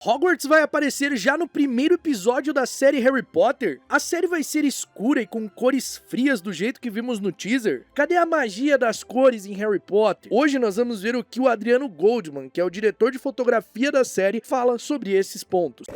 Hogwarts vai aparecer já no primeiro episódio da série Harry Potter? A série vai ser escura e com cores frias do jeito que vimos no teaser? Cadê a magia das cores em Harry Potter? Hoje nós vamos ver o que o Adriano Goldman, que é o diretor de fotografia da série, fala sobre esses pontos.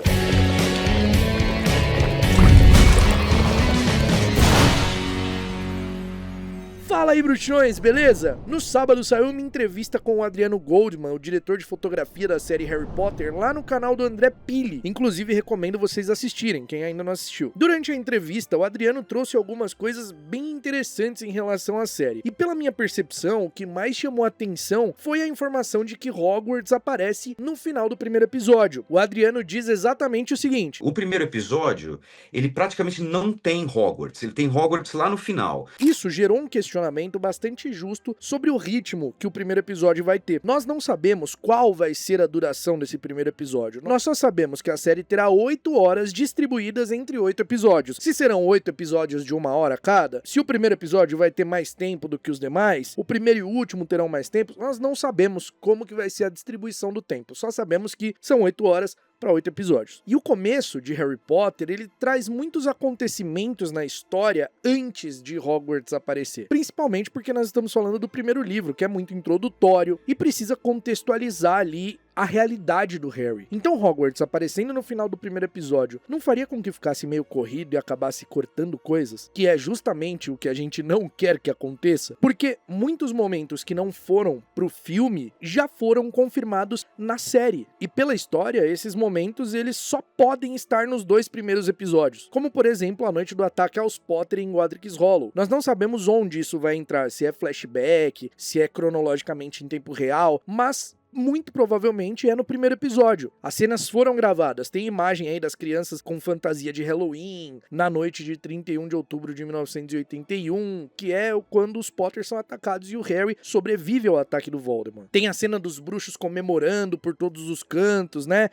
Fala aí, bruxões, beleza? No sábado saiu uma entrevista com o Adriano Goldman, o diretor de fotografia da série Harry Potter, lá no canal do André Pili. Inclusive, recomendo vocês assistirem, quem ainda não assistiu. Durante a entrevista, o Adriano trouxe algumas coisas bem interessantes em relação à série. E pela minha percepção, o que mais chamou a atenção foi a informação de que Hogwarts aparece no final do primeiro episódio. O Adriano diz exatamente o seguinte: O primeiro episódio, ele praticamente não tem Hogwarts, ele tem Hogwarts lá no final. Isso gerou um questionamento bastante justo sobre o ritmo que o primeiro episódio vai ter. Nós não sabemos qual vai ser a duração desse primeiro episódio. Nós só sabemos que a série terá 8 horas distribuídas entre 8 episódios. Se serão 8 episódios de 1 hora cada, se o primeiro episódio vai ter mais tempo do que os demais, o primeiro e o último terão mais tempo, nós não sabemos como que vai ser a distribuição do tempo. Só sabemos que são 8 horas para 8 episódios. E o começo de Harry Potter, ele traz muitos acontecimentos na história antes de Hogwarts aparecer. Principalmente porque nós estamos falando do primeiro livro, que é muito introdutório e precisa contextualizar ali a realidade do Harry. Então Hogwarts aparecendo no final do primeiro episódio não faria com que ficasse meio corrido e acabasse cortando coisas? Que é justamente o que a gente não quer que aconteça, porque muitos momentos que não foram pro filme já foram confirmados na série. E pela história, esses momentos eles só podem estar nos 2 primeiros episódios, como por exemplo a noite do ataque aos Potter em Godric's Hollow. Nós não sabemos onde isso vai entrar, se é flashback, se é cronologicamente em tempo real, mas muito provavelmente é no primeiro episódio. As cenas foram gravadas, tem imagem aí das crianças com fantasia de Halloween, na noite de 31 de outubro de 1981, que é quando os Potters são atacados e o Harry sobrevive ao ataque do Voldemort. Tem a cena dos bruxos comemorando por todos os cantos, né,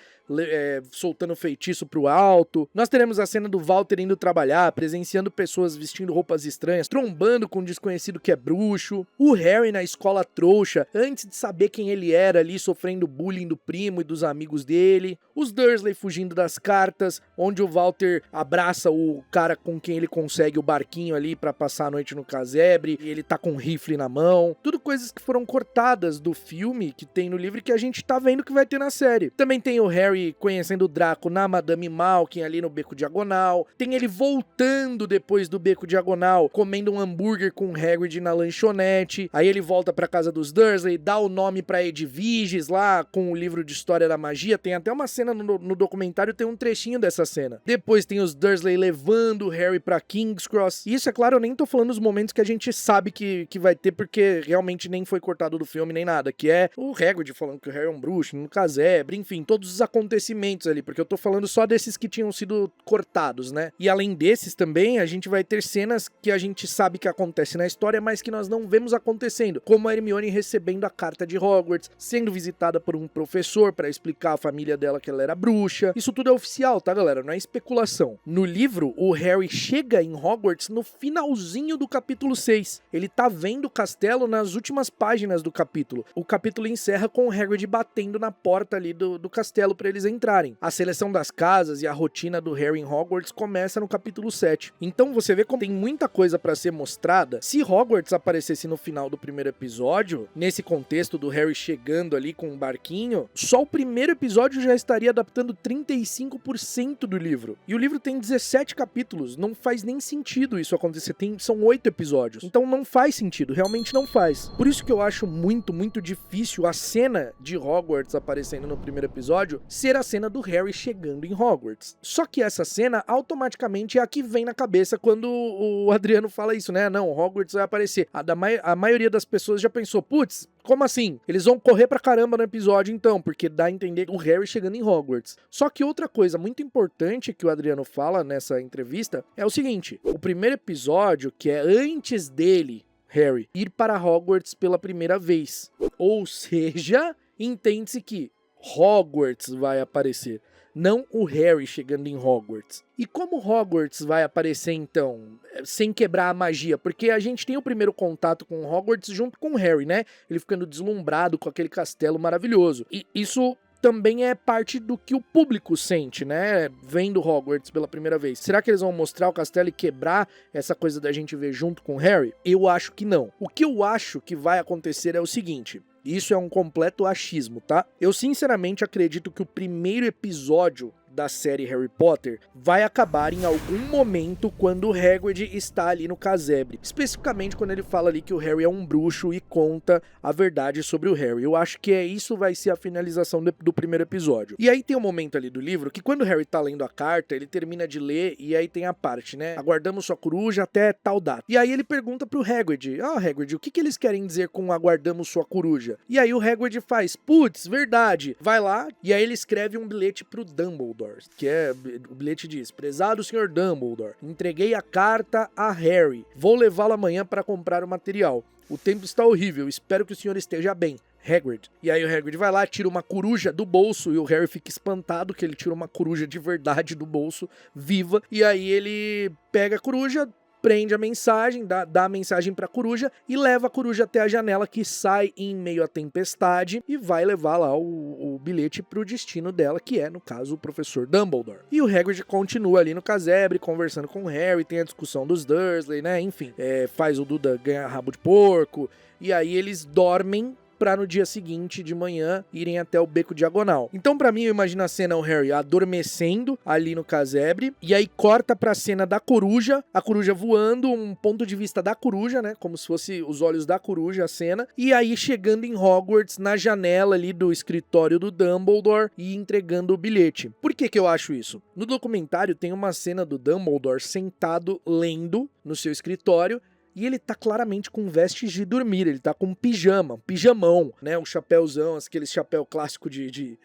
soltando feitiço pro alto. Nós teremos a cena do Walter indo trabalhar, presenciando pessoas vestindo roupas estranhas, trombando com um desconhecido que é bruxo. O Harry na escola trouxa, antes de saber quem ele era ali, sofrendo bullying do primo e dos amigos dele, os Dursley fugindo das cartas, onde o Walter abraça o cara com quem ele consegue o barquinho ali pra passar a noite no casebre, e ele tá com um rifle na mão, tudo coisas que foram cortadas do filme que tem no livro e que a gente tá vendo que vai ter na série. Também tem o Harry conhecendo o Draco na Madame Malkin ali no Beco Diagonal, tem ele voltando depois do Beco Diagonal, comendo um hambúrguer com o Hagrid na lanchonete, aí ele volta pra casa dos Dursley, dá o nome pra Edwige lá com o livro de história da magia, tem até uma cena no documentário, tem um trechinho dessa cena. Depois tem os Dursley levando o Harry pra King's Cross. E isso, é claro, eu nem tô falando os momentos que a gente sabe que vai ter, porque realmente nem foi cortado do filme nem nada, que é o Hagrid falando que o Harry é um bruxo, no casebre, enfim, todos os acontecimentos ali, porque eu tô falando só desses que tinham sido cortados, né? E além desses também, a gente vai ter cenas que a gente sabe que acontecem na história, mas que nós não vemos acontecendo, como a Hermione recebendo a carta de Hogwarts, sendo visitada por um professor para explicar à família dela que ela era bruxa. Isso tudo é oficial, tá, galera? Não é especulação. No livro, o Harry chega em Hogwarts no finalzinho do capítulo 6. Ele tá vendo o castelo nas últimas páginas do capítulo. O capítulo encerra com o Hagrid batendo na porta ali do castelo para eles entrarem. A seleção das casas e a rotina do Harry em Hogwarts começa no capítulo 7. Então você vê como tem muita coisa para ser mostrada. Se Hogwarts aparecesse no final do primeiro episódio, nesse contexto do Harry chegando ali com um barquinho, só o primeiro episódio já estaria adaptando 35% do livro. E o livro tem 17 capítulos, não faz nem sentido isso acontecer, são 8 episódios. Então não faz sentido, realmente não faz. Por isso que eu acho muito, muito difícil a cena de Hogwarts aparecendo no primeiro episódio ser a cena do Harry chegando em Hogwarts. Só que essa cena automaticamente é a que vem na cabeça quando o Adriano fala isso, né? Não, Hogwarts vai aparecer. A maioria das pessoas já pensou, putz, como assim? Eles vão correr pra caramba no episódio então, porque dá a entender o Harry chegando em Hogwarts. Só que outra coisa muito importante que o Adriano fala nessa entrevista é o seguinte: o primeiro episódio, que é antes dele, Harry, ir para Hogwarts pela primeira vez. Ou seja, entende-se que Hogwarts vai aparecer, não o Harry chegando em Hogwarts. E como Hogwarts vai aparecer então, sem quebrar a magia? Porque a gente tem o primeiro contato com Hogwarts junto com o Harry, né? Ele ficando deslumbrado com aquele castelo maravilhoso. E isso também é parte do que o público sente, né? Vendo Hogwarts pela primeira vez. Será que eles vão mostrar o castelo e quebrar essa coisa da gente ver junto com o Harry? Eu acho que não. O que eu acho que vai acontecer é o seguinte... Isso é um completo achismo, tá? Eu sinceramente acredito que o primeiro episódio da série Harry Potter vai acabar em algum momento quando o Hagrid está ali no casebre. Especificamente quando ele fala ali que o Harry é um bruxo e conta a verdade sobre o Harry. Eu acho que isso vai ser a finalização do primeiro episódio. E aí tem um momento ali do livro que quando o Harry tá lendo a carta, ele termina de ler e aí tem a parte, né? Aguardamos sua coruja até tal data. E aí ele pergunta pro Hagrid, Hagrid, o que eles querem dizer com aguardamos sua coruja? E aí o Hagrid faz, putz, verdade. Vai lá e aí ele escreve um bilhete pro Dumbledore. Que é, o bilhete diz, prezado Sr. Dumbledore, entreguei a carta a Harry, vou levá-lo amanhã para comprar o material. O tempo está horrível, espero que o senhor esteja bem. Hagrid. E aí o Hagrid vai lá, tira uma coruja do bolso e o Harry fica espantado que ele tira uma coruja de verdade do bolso, viva. E aí ele pega a coruja, prende a mensagem, dá a mensagem pra coruja e leva a coruja até a janela que sai em meio à tempestade e vai levar lá o bilhete pro destino dela, que é, no caso, o professor Dumbledore. E o Hagrid continua ali no casebre, conversando com o Harry, tem a discussão dos Dursley, né, enfim, faz o Duda ganhar rabo de porco, e aí eles dormem pra no dia seguinte, de manhã, irem até o Beco Diagonal. Então, pra mim, eu imagino a cena o Harry adormecendo ali no casebre, e aí corta pra cena da coruja, a coruja voando, um ponto de vista da coruja, né, como se fosse os olhos da coruja, a cena, e aí chegando em Hogwarts, na janela ali do escritório do Dumbledore, e entregando o bilhete. Por que eu acho isso? No documentário tem uma cena do Dumbledore sentado lendo no seu escritório, e ele tá claramente com vestes de dormir, ele tá com um pijamão, né, um chapéuzão, aquele chapéu clássico de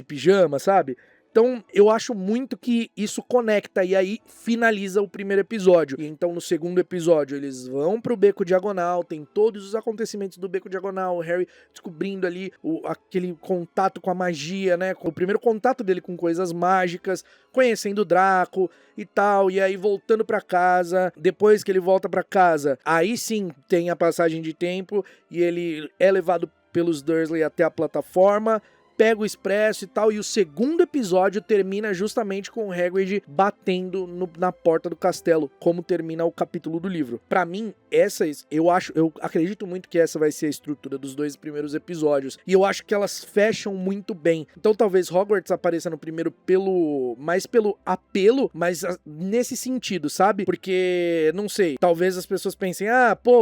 pijama, sabe? Então, eu acho muito que isso conecta e aí finaliza o primeiro episódio. E então, no segundo episódio, eles vão pro Beco Diagonal, tem todos os acontecimentos do Beco Diagonal, o Harry descobrindo ali aquele contato com a magia, né? O primeiro contato dele com coisas mágicas, conhecendo o Draco e tal, e aí voltando pra casa. Depois que ele volta pra casa, aí sim tem a passagem de tempo e ele é levado pelos Dursley até a plataforma, pega o expresso e tal, e o segundo episódio termina justamente com o Hagrid batendo na porta do castelo, como termina o capítulo do livro. Pra mim, eu acredito muito que essa vai ser a estrutura dos dois primeiros episódios, e eu acho que elas fecham muito bem. Então talvez Hogwarts apareça no primeiro mais pelo apelo, mas nesse sentido, sabe? Porque, não sei, talvez as pessoas pensem,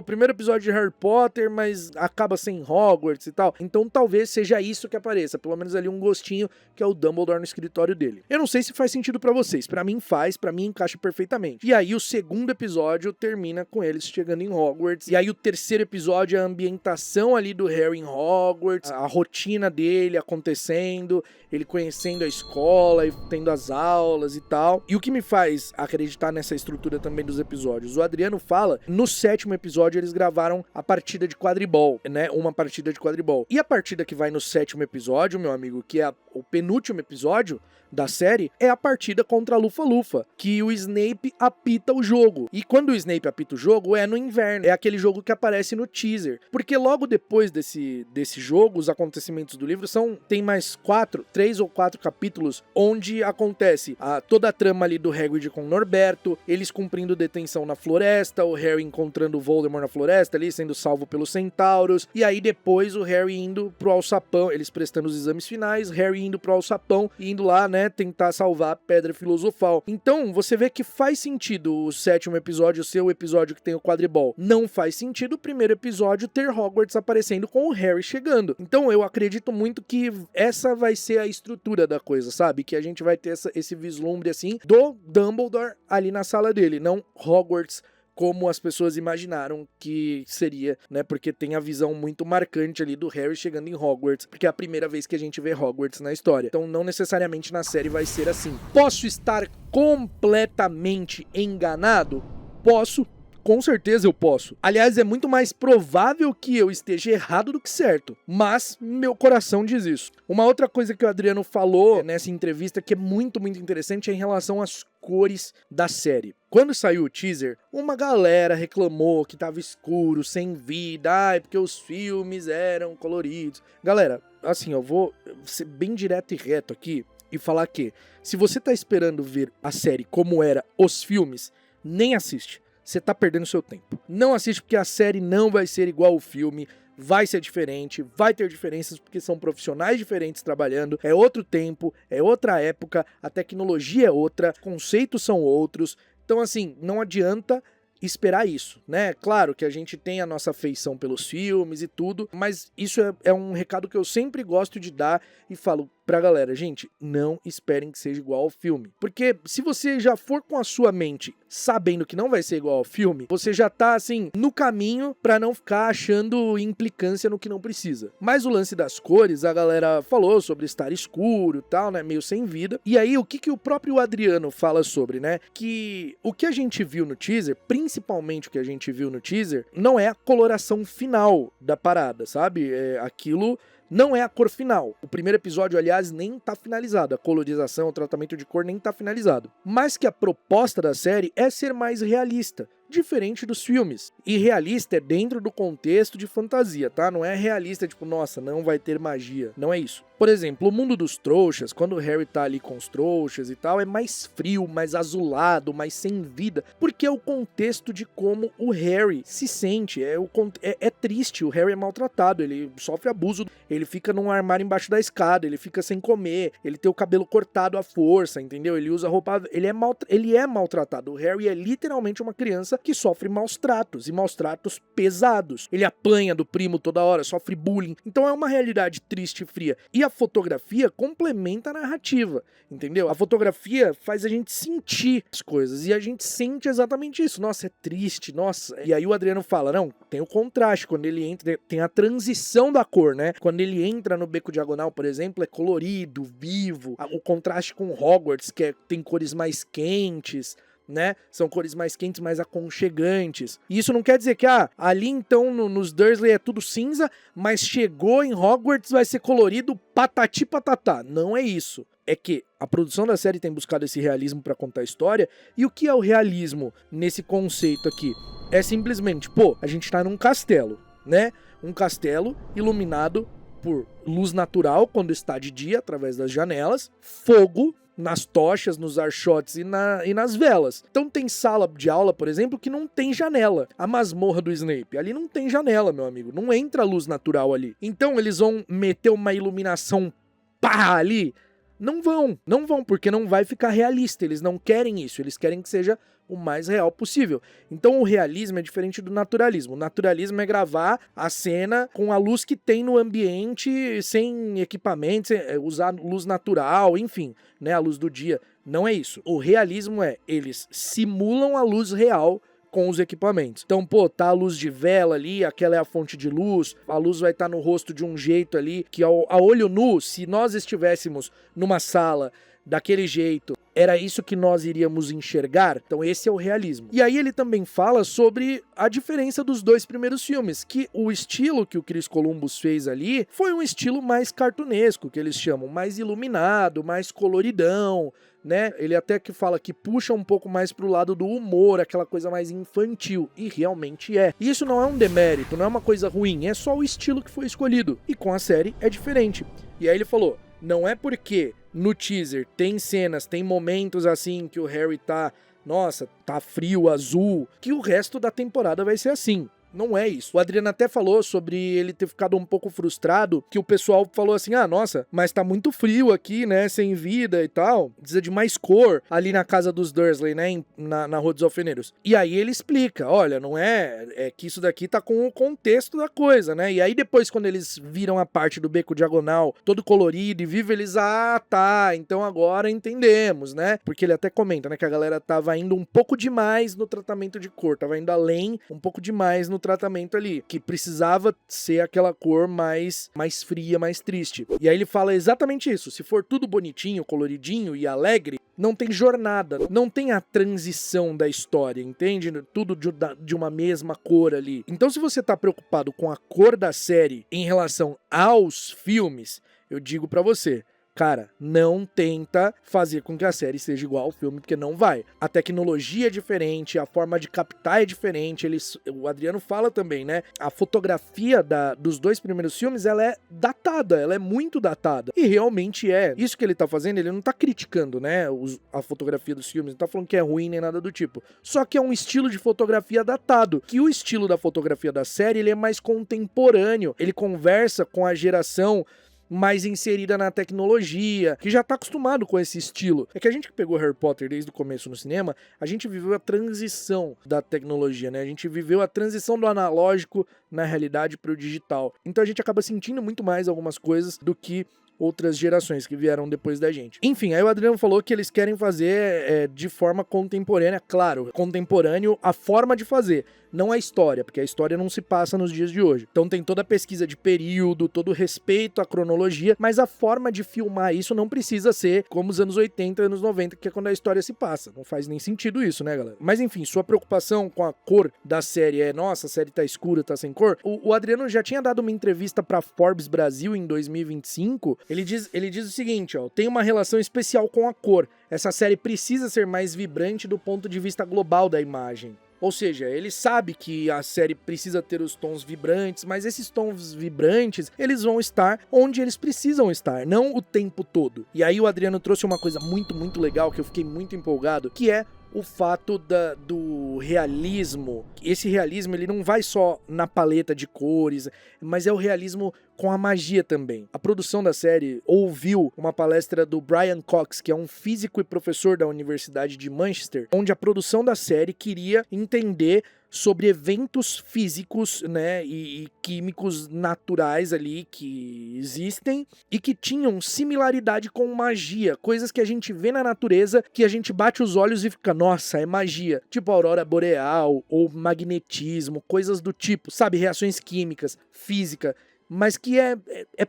primeiro episódio de Harry Potter, mas acaba sem Hogwarts e tal. Então talvez seja isso que apareça, pelo menos ali um gostinho, que é o Dumbledore no escritório dele. Eu não sei se faz sentido pra vocês, pra mim faz, pra mim encaixa perfeitamente. E aí o segundo episódio termina com eles chegando em Hogwarts, e aí o terceiro episódio é a ambientação ali do Harry em Hogwarts, a rotina dele acontecendo, ele conhecendo a escola e tendo as aulas e tal. E o que me faz acreditar nessa estrutura também dos episódios, o Adriano fala, no sétimo episódio eles gravaram a partida de quadribol, né, uma partida de quadribol. E a partida que vai no sétimo episódio, meu amigo, que é o penúltimo episódio da série, é a partida contra a Lufa-Lufa, que o Snape apita o jogo. E quando o Snape apita o jogo, é no inverno. É aquele jogo que aparece no teaser. Porque logo depois desse jogo, os acontecimentos do livro tem mais 3 ou 4 capítulos, onde acontece toda a trama ali do Hagrid com o Norberto, eles cumprindo detenção na floresta, o Harry encontrando o Voldemort na floresta ali, sendo salvo pelos centauros, e aí depois o Harry indo pro Alçapão, eles prestando os exames finais, Harry indo pro Alçapão, e indo lá, né, tentar salvar a Pedra Filosofal. Então, você vê que faz sentido o sétimo episódio ser o episódio que tem o quadribol. Não faz sentido o primeiro episódio ter Hogwarts aparecendo com o Harry chegando. Então, eu acredito muito que essa vai ser a estrutura da coisa, sabe? Que a gente vai ter esse vislumbre, assim, do Dumbledore ali na sala dele, não Hogwarts como as pessoas imaginaram que seria, né? Porque tem a visão muito marcante ali do Harry chegando em Hogwarts, porque é a primeira vez que a gente vê Hogwarts na história. Então, não necessariamente na série vai ser assim. Posso estar completamente enganado? Posso. Com certeza eu posso. Aliás, é muito mais provável que eu esteja errado do que certo. Mas meu coração diz isso. Uma outra coisa que o Adriano falou nessa entrevista que é muito, muito interessante é em relação às cores da série. Quando saiu o teaser, uma galera reclamou que tava escuro, sem vida, porque os filmes eram coloridos. Galera, assim, eu vou ser bem direto e reto aqui e falar que, se você tá esperando ver a série como era os filmes, nem assiste. Você tá perdendo seu tempo. Não assiste porque a série não vai ser igual ao filme, vai ser diferente, vai ter diferenças porque são profissionais diferentes trabalhando, é outro tempo, é outra época, a tecnologia é outra, conceitos são outros. Então, assim, não adianta esperar isso, né? Claro que a gente tem a nossa afeição pelos filmes e tudo, mas isso é um recado que eu sempre gosto de dar e falo pra galera, gente, não esperem que seja igual ao filme. Porque se você já for com a sua mente sabendo que não vai ser igual ao filme, você já tá, assim, no caminho pra não ficar achando implicância no que não precisa. Mas o lance das cores, a galera falou sobre estar escuro e tal, né, meio sem vida. E aí, o que o próprio Adriano fala sobre, né, que o que a gente viu no teaser, principalmente o que a gente viu no teaser, não é a coloração final da parada, sabe? Aquilo não é a cor final. O primeiro episódio, aliás, nem tá finalizado. A colorização, o tratamento de cor nem tá finalizado. Mas que a proposta da série é ser mais realista, diferente dos filmes. E realista é dentro do contexto de fantasia, tá? Não é realista, tipo, nossa, não vai ter magia. Não é isso. Por exemplo, o mundo dos trouxas, quando o Harry tá ali com os trouxas e tal, é mais frio, mais azulado, mais sem vida, porque é o contexto de como o Harry se sente. É triste, o Harry é maltratado, ele sofre abuso, ele fica num armário embaixo da escada, ele fica sem comer, ele tem o cabelo cortado à força, entendeu? Ele usa roupa... Ele é maltratado. O Harry é literalmente uma criança que sofre maus tratos, e maus tratos pesados. Ele apanha do primo toda hora, sofre bullying. Então é uma realidade triste e fria. E a fotografia complementa a narrativa, entendeu? A fotografia faz a gente sentir as coisas, e a gente sente exatamente isso. Nossa, é triste, nossa. E aí o Adriano fala, não, tem o contraste, quando ele entra, tem a transição da cor, né? Quando ele entra no Beco Diagonal, por exemplo, é colorido, vivo. O contraste com Hogwarts, que tem cores mais quentes, né? São cores mais quentes, mais aconchegantes. E isso não quer dizer que, ali então nos Dursley é tudo cinza, mas chegou em Hogwarts vai ser colorido patati patatá. Não é isso. É que a produção da série tem buscado esse realismo pra contar a história. E o que é o realismo nesse conceito aqui? É simplesmente, a gente tá num castelo, né? Um castelo iluminado por luz natural quando está de dia, através das janelas, fogo nas tochas, nos archotes e nas velas. Então tem sala de aula, por exemplo, que não tem janela. A masmorra do Snape, ali não tem janela, meu amigo. Não entra luz natural ali. Então eles vão meter uma iluminação ali? Não vão, porque não vai ficar realista. Eles não querem isso, eles querem que seja o mais real possível. Então o realismo é diferente do naturalismo. O naturalismo é gravar a cena com a luz que tem no ambiente, sem equipamento, usar luz natural, enfim, né, a luz do dia. Não é isso. O realismo eles simulam a luz real com os equipamentos. Então, tá a luz de vela ali, aquela é a fonte de luz, a luz vai estar no rosto de um jeito ali, que a olho nu, se nós estivéssemos numa sala daquele jeito, era isso que nós iríamos enxergar. Então esse é o realismo. E aí ele também fala sobre a diferença dos dois primeiros filmes, que o estilo que o Chris Columbus fez ali foi um estilo mais cartunesco, que eles chamam, mais iluminado, mais coloridão, né? Ele até que fala que puxa um pouco mais pro lado do humor, aquela coisa mais infantil, e realmente é. E isso não é um demérito, não é uma coisa ruim, é só o estilo que foi escolhido. E com a série é diferente. E aí ele falou, não é porque no teaser tem cenas, tem momentos assim que o Harry tá frio, azul, que o resto da temporada vai ser assim. Não é isso. O Adriano até falou sobre ele ter ficado um pouco frustrado, que o pessoal falou assim, nossa, mas tá muito frio aqui, né, sem vida e tal, precisa de mais cor ali na casa dos Dursley, né, na Rua dos Alfeneiros. E aí ele explica, olha, não é que isso daqui tá com o contexto da coisa, né, e aí depois quando eles viram a parte do Beco Diagonal todo colorido e vivo, eles, tá, então agora entendemos, né, porque ele até comenta, né, que a galera tava indo um pouco demais no tratamento de cor, tava indo além, um pouco demais no tratamento ali, que precisava ser aquela cor mais fria, mais triste. E aí ele fala exatamente isso, se for tudo bonitinho, coloridinho e alegre, não tem jornada, não tem a transição da história, entende? Tudo de uma mesma cor ali. Então se você tá preocupado com a cor da série em relação aos filmes, eu digo pra você, cara, não tenta fazer com que a série seja igual ao filme, porque não vai. A tecnologia é diferente, a forma de captar é diferente, o Adriano fala também, né? A fotografia dos 2 primeiros filmes, ela é datada, ela é muito datada. E realmente é. Isso que ele tá fazendo, ele não tá criticando, né, a fotografia dos filmes, não tá falando que é ruim nem nada do tipo. Só que é um estilo de fotografia datado, que o estilo da fotografia da série, ele é mais contemporâneo, ele conversa com a geração mais inserida na tecnologia, que já tá acostumado com esse estilo. É que a gente que pegou Harry Potter desde o começo no cinema, a gente viveu a transição da tecnologia, né? A gente viveu a transição do analógico na realidade pro digital. Então a gente acaba sentindo muito mais algumas coisas do que outras gerações que vieram depois da gente. Enfim, aí o Adriano falou que eles querem fazer de forma contemporânea, claro, contemporâneo a forma de fazer, não a história, porque a história não se passa nos dias de hoje. Então tem toda a pesquisa de período, todo o respeito à cronologia, mas a forma de filmar isso não precisa ser como os anos 80 e anos 90, que é quando a história se passa. Não faz nem sentido isso, né, galera? Mas enfim, sua preocupação com a cor da série é, nossa, a série tá escura, tá sem cor. O Adriano já tinha dado uma entrevista pra Forbes Brasil em 2025. Ele diz o seguinte, ó, tem uma relação especial com a cor. Essa série precisa ser mais vibrante do ponto de vista global da imagem. Ou seja, ele sabe que a série precisa ter os tons vibrantes, mas esses tons vibrantes, eles vão estar onde eles precisam estar, não o tempo todo. E aí o Adriano trouxe uma coisa muito, muito legal, que eu fiquei muito empolgado, que é o fato do realismo. Esse realismo, ele não vai só na paleta de cores, mas é o realismo com a magia também. A produção da série ouviu uma palestra do Brian Cox, que é um físico e professor da Universidade de Manchester, onde a produção da série queria entender sobre eventos físicos, né, e químicos naturais ali que existem e que tinham similaridade com magia, coisas que a gente vê na natureza que a gente bate os olhos e fica, nossa, é magia, tipo aurora boreal ou magnetismo, coisas do tipo, sabe, reações químicas, física, mas que é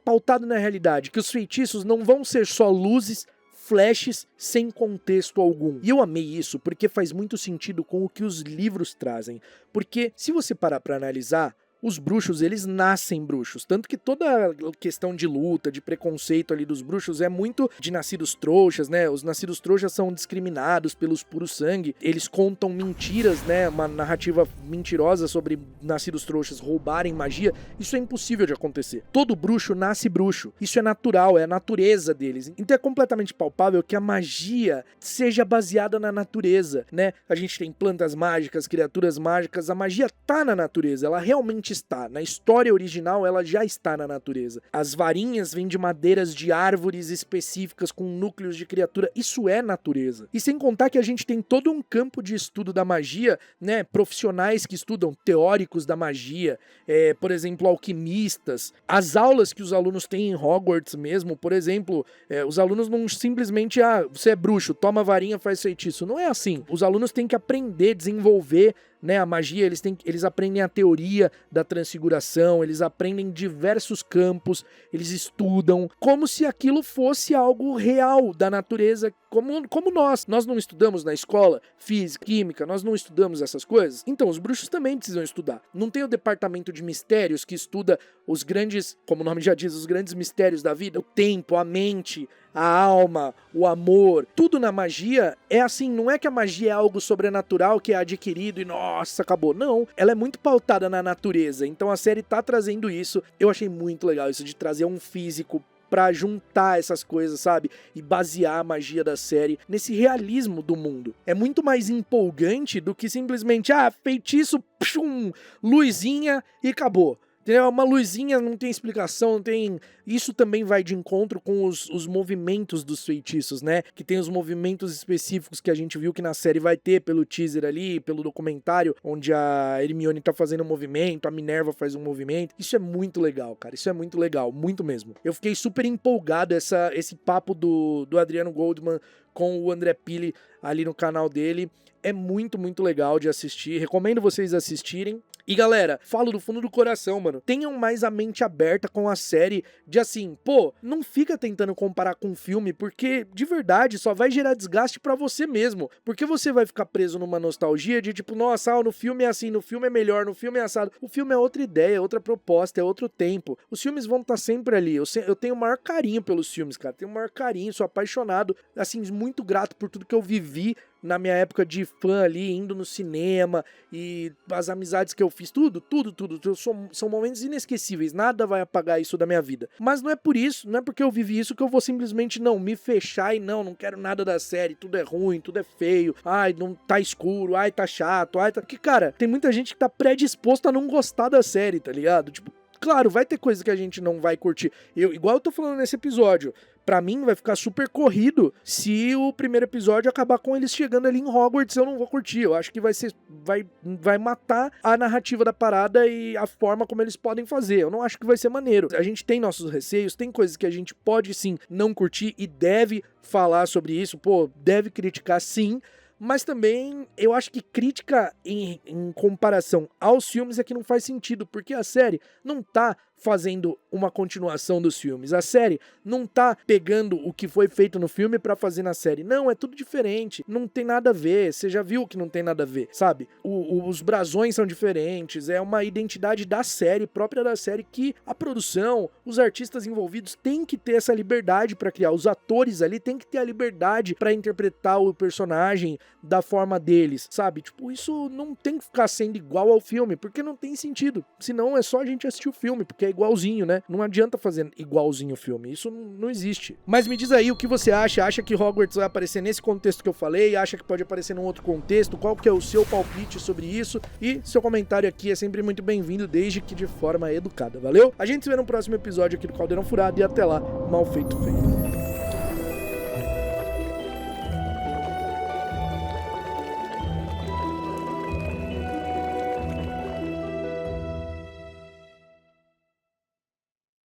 pautado na realidade, que os feitiços não vão ser só luzes, flashes sem contexto algum. E eu amei isso porque faz muito sentido com o que os livros trazem. Porque se você parar pra analisar, os bruxos, eles nascem bruxos. Tanto que toda a questão de luta, de preconceito ali dos bruxos é muito de nascidos trouxas, né? Os nascidos trouxas são discriminados pelos puros sangue. Eles contam mentiras, né? Uma narrativa mentirosa sobre nascidos trouxas roubarem magia. Isso é impossível de acontecer. Todo bruxo nasce bruxo. Isso é natural, é a natureza deles. Então é completamente palpável que a magia seja baseada na natureza, né? A gente tem plantas mágicas, criaturas mágicas. A magia tá na natureza. Ela realmente está. Na história original, ela já está na natureza. As varinhas vêm de madeiras de árvores específicas com núcleos de criatura. Isso é natureza. E sem contar que a gente tem todo um campo de estudo da magia, né? Profissionais que estudam, teóricos da magia, por exemplo, alquimistas. As aulas que os alunos têm em Hogwarts mesmo, por exemplo, os alunos não simplesmente, você é bruxo, toma a varinha, faz feitiço. Não é assim. Os alunos têm que aprender, desenvolver, né, a magia, eles aprendem a teoria da transfiguração, eles aprendem diversos campos, eles estudam, como se aquilo fosse algo real da natureza, como nós não estudamos na escola física, química, nós não estudamos essas coisas. Então os bruxos também precisam estudar. Não tem o departamento de mistérios que estuda os grandes, como o nome já diz, os grandes mistérios da vida, o tempo, a mente, a alma, o amor, tudo na magia é assim, não é que a magia é algo sobrenatural que é adquirido e nossa, acabou. Não, ela é muito pautada na natureza, então a série tá trazendo isso. Eu achei muito legal isso de trazer um físico pra juntar essas coisas, sabe? E basear a magia da série nesse realismo do mundo. É muito mais empolgante do que simplesmente, feitiço, pshum, luzinha e acabou. Uma luzinha, não tem explicação, não tem... Isso também vai de encontro com os movimentos dos feitiços, né? Que tem os movimentos específicos que a gente viu que na série vai ter pelo teaser ali, pelo documentário, onde a Hermione tá fazendo um movimento, a Minerva faz um movimento. Isso é muito legal, cara. Isso é muito legal, muito mesmo. Eu fiquei super empolgado esse papo do Adriano Goldman com o André Pili ali no canal dele. É muito, muito legal de assistir. Recomendo vocês assistirem. E galera, falo do fundo do coração, mano, tenham mais a mente aberta com a série, de assim, pô, não fica tentando comparar com um filme, porque de verdade só vai gerar desgaste pra você mesmo, porque você vai ficar preso numa nostalgia de tipo, nossa, no filme é assim, no filme é melhor, no filme é assado. O filme é outra ideia, é outra proposta, é outro tempo. Os filmes vão estar sempre ali. Eu tenho o maior carinho pelos filmes, cara, tenho o maior carinho, sou apaixonado, assim, muito grato por tudo que eu vivi na minha época de fã ali, indo no cinema, e as amizades que eu fiz, tudo. São momentos inesquecíveis, nada vai apagar isso da minha vida. Mas não é por isso, não é porque eu vivi isso que eu vou simplesmente não me fechar e não quero nada da série, tudo é ruim, tudo é feio, ai, não tá escuro, ai, tá chato, ai, tá... Porque, cara, tem muita gente que tá predisposta a não gostar da série, tá ligado? Tipo, claro, vai ter coisa que a gente não vai curtir. Igual eu tô falando nesse episódio, pra mim vai ficar super corrido se o primeiro episódio acabar com eles chegando ali em Hogwarts, eu não vou curtir. Eu acho que vai matar a narrativa da parada e a forma como eles podem fazer. Eu não acho que vai ser maneiro. A gente tem nossos receios, tem coisas que a gente pode sim não curtir e deve falar sobre isso, pô, deve criticar sim. Mas também eu acho que crítica em comparação aos filmes é que não faz sentido, porque a série não tá fazendo uma continuação dos filmes. A série não tá pegando o que foi feito no filme pra fazer na série. Não, é tudo diferente. Não tem nada a ver. Você já viu que não tem nada a ver, sabe? Os brasões são diferentes. É uma identidade da série, própria da série, que a produção, os artistas envolvidos têm que ter essa liberdade pra criar. Os atores ali têm que ter a liberdade pra interpretar o personagem da forma deles, sabe? Tipo, isso não tem que ficar sendo igual ao filme, porque não tem sentido. Senão é só a gente assistir o filme, porque é igualzinho, né? Não adianta fazer igualzinho o filme. Isso não existe. Mas me diz aí o que você acha. Acha que Hogwarts vai aparecer nesse contexto que eu falei? Acha que pode aparecer num outro contexto? Qual que é o seu palpite sobre isso? E seu comentário aqui é sempre muito bem-vindo, desde que de forma educada. Valeu? A gente se vê no próximo episódio aqui do Caldeirão Furado e até lá, mal feito feito.